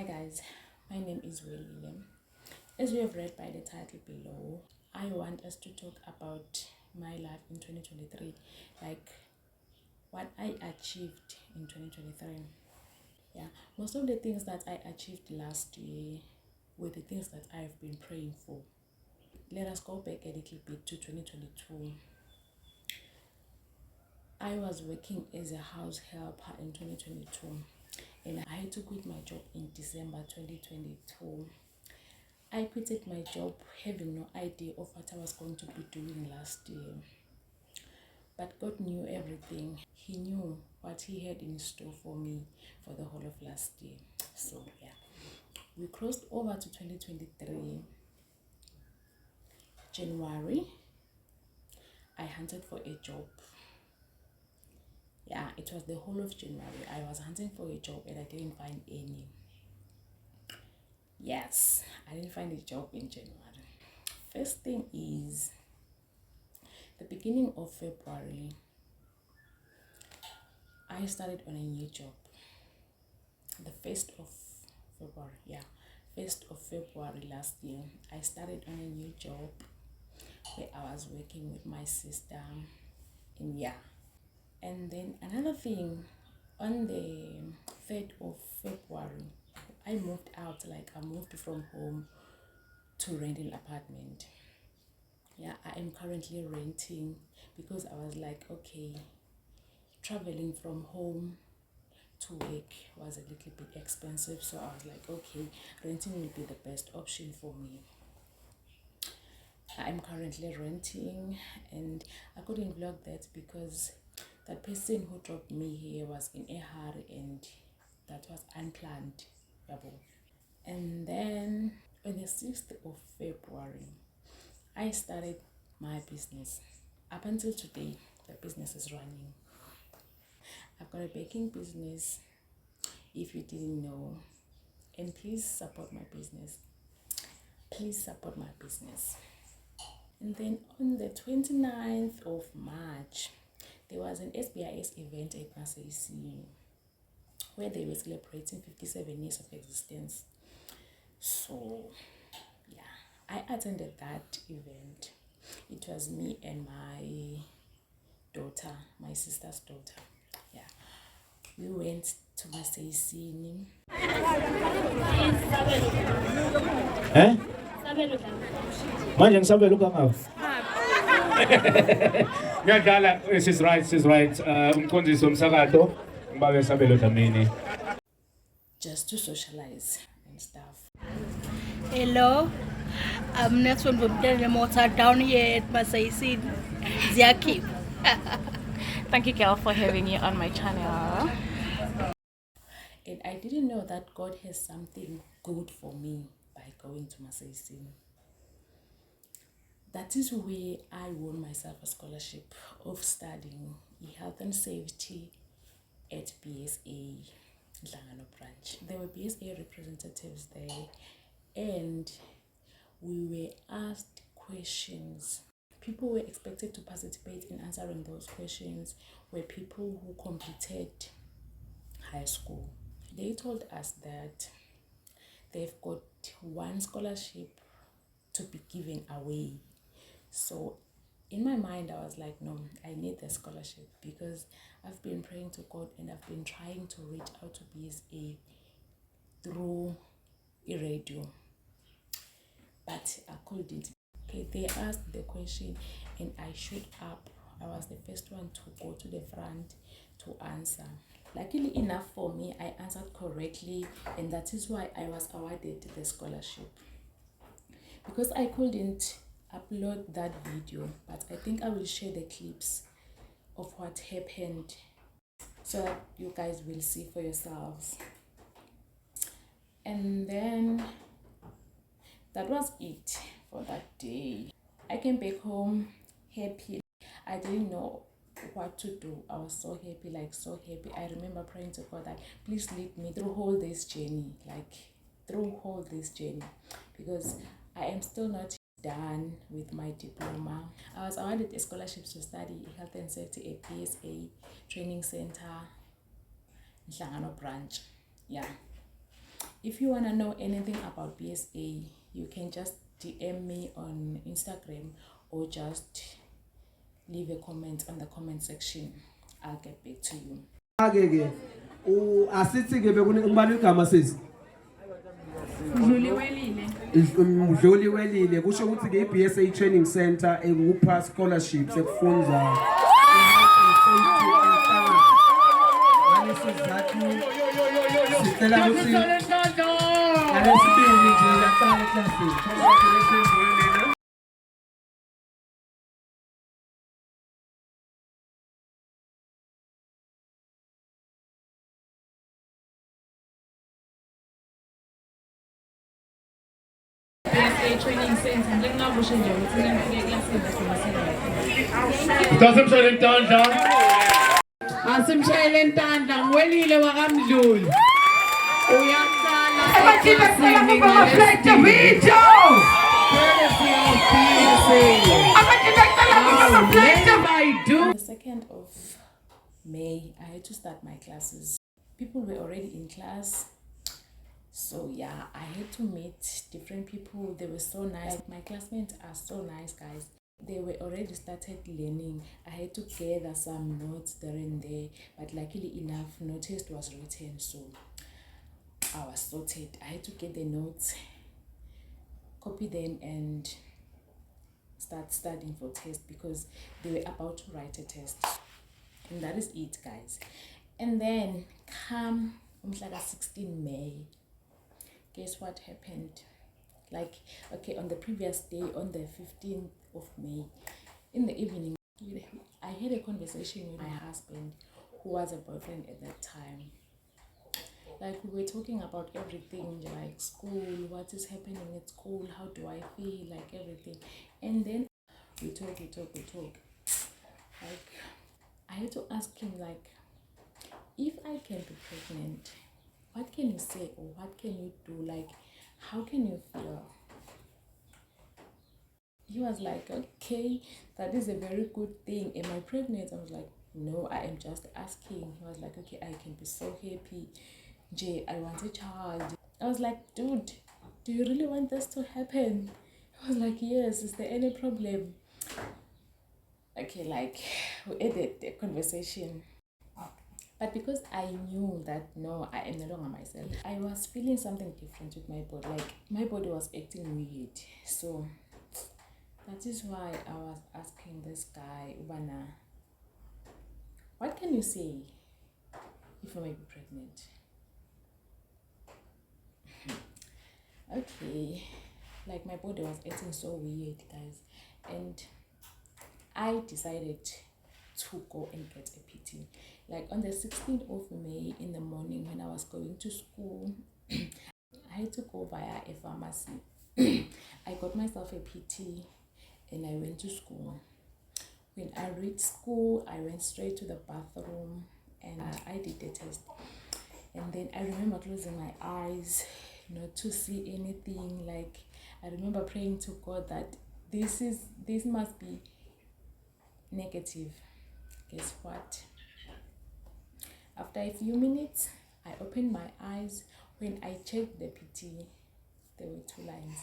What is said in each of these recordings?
Hi guys, my name is Willile. As you have read by the title below, I want us to talk about my life in 2023, like what I achieved in 2023. Yeah, most of the things that I achieved last year were the things that I've been praying for. Let us go back a little bit to 2022. I was working as a house helper in 2022 and I had to quit my job in December 2022. I quitted my job having no idea of what I was going to be doing last year. But God knew everything. He knew what He had in store for me for the whole of last year. So yeah, we crossed over to 2023. January, I hunted for a job. Yeah, it was the whole of January. I was hunting for a job and I didn't find any. Yes, I didn't find a job in January. First thing is the beginning of February, I started on a new job. The 1st of February, yeah, 1st of February last year, I started on a new job where I was working with my sister in And then another thing, on the 3rd of February, I moved out, like I moved from home to rent an apartment. Yeah, I am currently renting because I was like, okay, traveling from home to work was a little bit expensive, so I was like, okay, renting will be the best option for me. I'm currently renting and I couldn't vlog that because that person who dropped me here was in a hurry and that was unplanned. And then on the 6th of February, I started my business. Up until today, the business is running. I've got a baking business, if you didn't know, and please support my business. Please support my business. And then on the 29th of March, there was an SBIS event at Masaisi where they were celebrating 57 years of existence. So, yeah, I attended that event. It was me and my daughter, my sister's daughter. Yeah, we went to Masaisi. Eh? Manje ngisabela ukangaphi? Ngiyadlala, she's right. Umqondisi womsakazo ngibabe Sabelo Dlamini. Just to socialize and stuff. Hello, I'm next one from the motor down here at Masaisi Ziaki. Thank you, girl, for having me on my channel. And I didn't know that God has something good for me by going to Masaisi. That is where I won myself a scholarship of studying health and safety at BSA Nhlangano branch. There were BSA representatives there and we were asked questions. People were expected to participate in answering those questions were people who completed high school. They told us that they've got one scholarship to be given away. So in my mind, I was like, no, I need the scholarship because I've been praying to God and I've been trying to reach out to BSA through a radio, but I couldn't. Okay, they asked the question and I showed up. I was the first one to go to the front to answer. Luckily enough for me, I answered correctly and that is why I was awarded the scholarship. Because I couldn't upload that video, but I think I will share the clips of what happened so that you guys will see for yourselves. And then that was it for that day. I came back home happy. I didn't know what to do. I was so happy, like so happy. I remember praying to God that please lead me through all this journey, because I am still not done with my diploma. I was awarded a scholarship to study health and safety at BSA Training Center Nhlangano branch. Yeah, If you want to know anything about BSA, you can just DM me on Instagram or just leave a comment on the comment section. I'll get back to you. Asithi ke ngibani igama sisi Mdluli welile kusho ukuthi ke iBSA Training Center ekupha scholarships ekufunda sicela ukuthi ngalesibili nje yaqala eklasini. BSA Training Center, ngingabushe nje ukuthi ngifike eklasini Asimshayele intandla. Asimshayele intandla ngwelile wakamdluli. Uyaqala eklasini ngaleso video. The 2nd of May, I had to start my classes. People were already in class. So yeah, I had to meet different people. They were so nice. My classmates are so nice, guys. They were already started learning. I had to gather some notes there and there, but luckily enough, no test was written, so I was sorted. I had to get the notes, copy them, and start studying for test because they were about to write a test. And that is it, guys. And then come umhlaka 16 May. Guess what happened? Like, okay, on the previous day, on the 15th of May, in the evening, I had a conversation with my husband, who was a boyfriend at that time. Like, we were talking about everything, like school, what is happening at school, how do I feel, like everything. And then we talk. Like, I had to ask him, like, if I can be pregnant, what can you say or what can you do? Like, how can you feel? He was like, okay, that is a very good thing. Am I pregnant? I was like, no, I am just asking. He was like, okay, I can be so happy. Jay, I want a child. I was like, dude, do you really want this to happen? He was like, yes, is there any problem? Okay, like, we ended the conversation. But because I knew that, no, I am no longer myself, I was feeling something different with my body. Like, my body was acting weird. So, that is why I was asking this guy, Ubana, what can you say if I may be pregnant? Okay, like, my body was acting so weird, guys. And I decided to go and get a PT. Like, on the 16th of May in the morning when I was going to school, I had to go via a pharmacy. I got myself a PT and I went to school. When I reached school, I went straight to the bathroom and I did the test. And then I remember closing my eyes not to see anything. Like, I remember praying to God that this must be negative. Guess what? After a few minutes, I opened my eyes. When I checked the PT, there were 2 lines.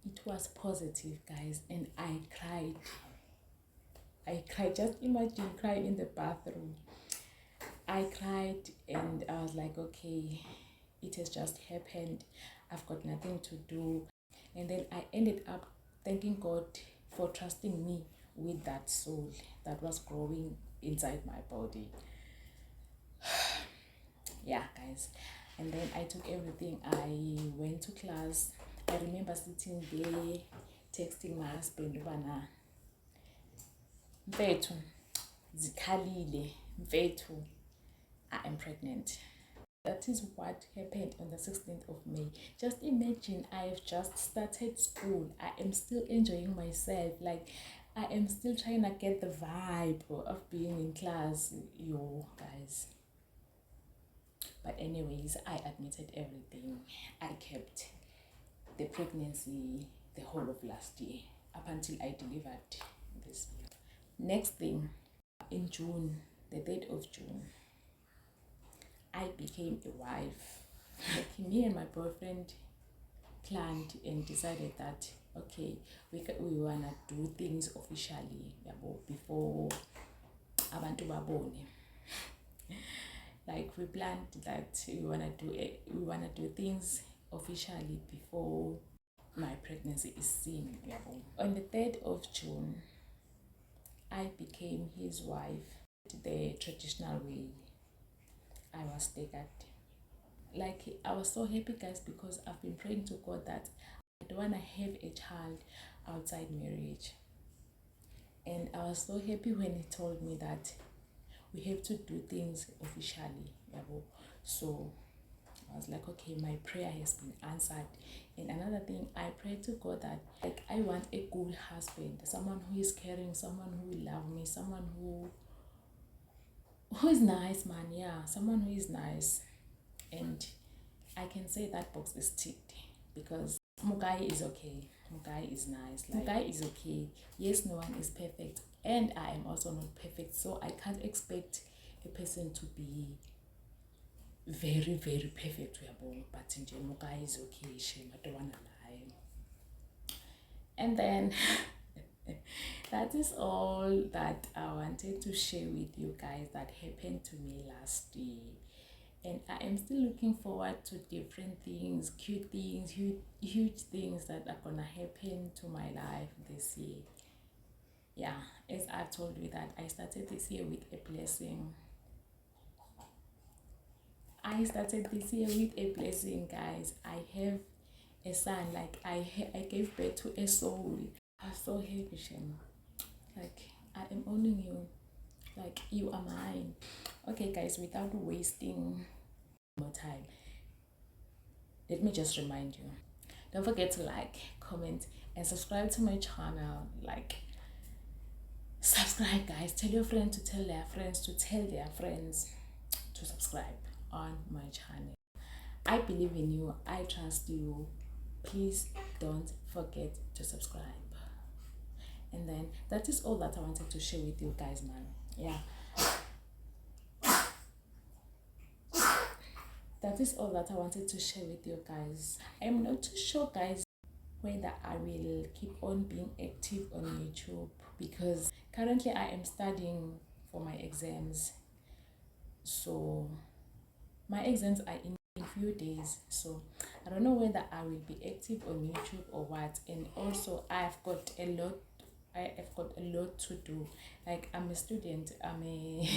It was positive, guys, and I cried. Just imagine crying in the bathroom. I cried and I was like, okay, it has just happened. I've got nothing to do. And then I ended up thanking God for trusting me with that soul that was growing inside my body. Yeah, guys. And then I took everything. I went to class. I remember sitting there texting my husband, Ubana, Mfethu, zikhalile, Mfethu, I am pregnant. That is what happened on the 16th of May. Just imagine, I have just started school. I am still enjoying myself. Like, I am still trying to get the vibe of being in class, yo, guys. But anyways, I admitted everything. I kept the pregnancy the whole of last year up until I delivered this year. Next thing, in June, the 3rd of June, I became a wife. me and my boyfriend planned and decided that okay, we wanna do things officially yabo, before abantu babone. Like we planned that we wanna do things officially before my pregnancy is seen yabo. On the 3rd of June, I became his wife the traditional way. I was staggered. Like I was so happy, guys, because I've been praying to God that I don't want to have a child outside marriage. And I was so happy when he told me that we have to do things officially. So I was like, okay, my prayer has been answered. And another thing, I prayed to God that like I want a good husband, someone who is caring, someone who will love me, someone who is nice, man. Yeah, someone who is nice. And I can say that box is ticked because Mugai is okay. Mugai is nice. Like, Mugai is okay. Yes, no one is perfect. And I am also not perfect. So I can't expect a person to be very, very perfect. But Mugai is okay. Shame, I don't want to lie. And then that is all that I wanted to share with you guys that happened to me last year. And I am still looking forward to different things, cute things, huge things that are gonna happen to my life this year. Yeah, as I've told you that I started this year with a blessing. Guys. I have a son. Like I gave birth to a soul. I was so happy, Shem. Like I am owning you. Like you are mine. Okay, guys, without wasting more time, let me just remind you, don't forget to like, comment, and subscribe to my channel. Like subscribe, guys. Tell your friends to tell their friends to tell their friends to subscribe on my channel. I believe in you. I trust you. Please don't forget to subscribe. And then that is all that I wanted to share with you guys, man. Yeah, that is all that I wanted to share with you guys. I'm not too sure, guys, whether I will keep on being active on YouTube because currently I am studying for my exams. So my exams are in a few days, so I don't know whether I will be active on YouTube or what. And also I've got a lot to do. Like I'm a student, I'm a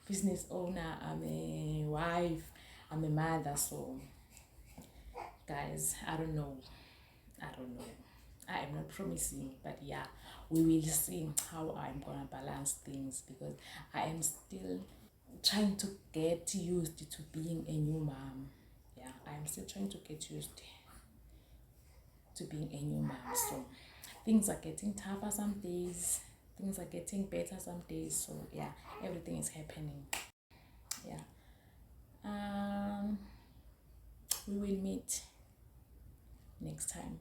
business owner, I'm a wife, I'm a mother. So guys, I don't know. I am not promising, but yeah, we will see how I'm gonna balance things because I am still trying to get used to being a new mom. Yeah, I am still trying to get used to being a new mom. So things are getting tougher some days, things are getting better some days. So yeah, everything is happening. Yeah. We will meet next time.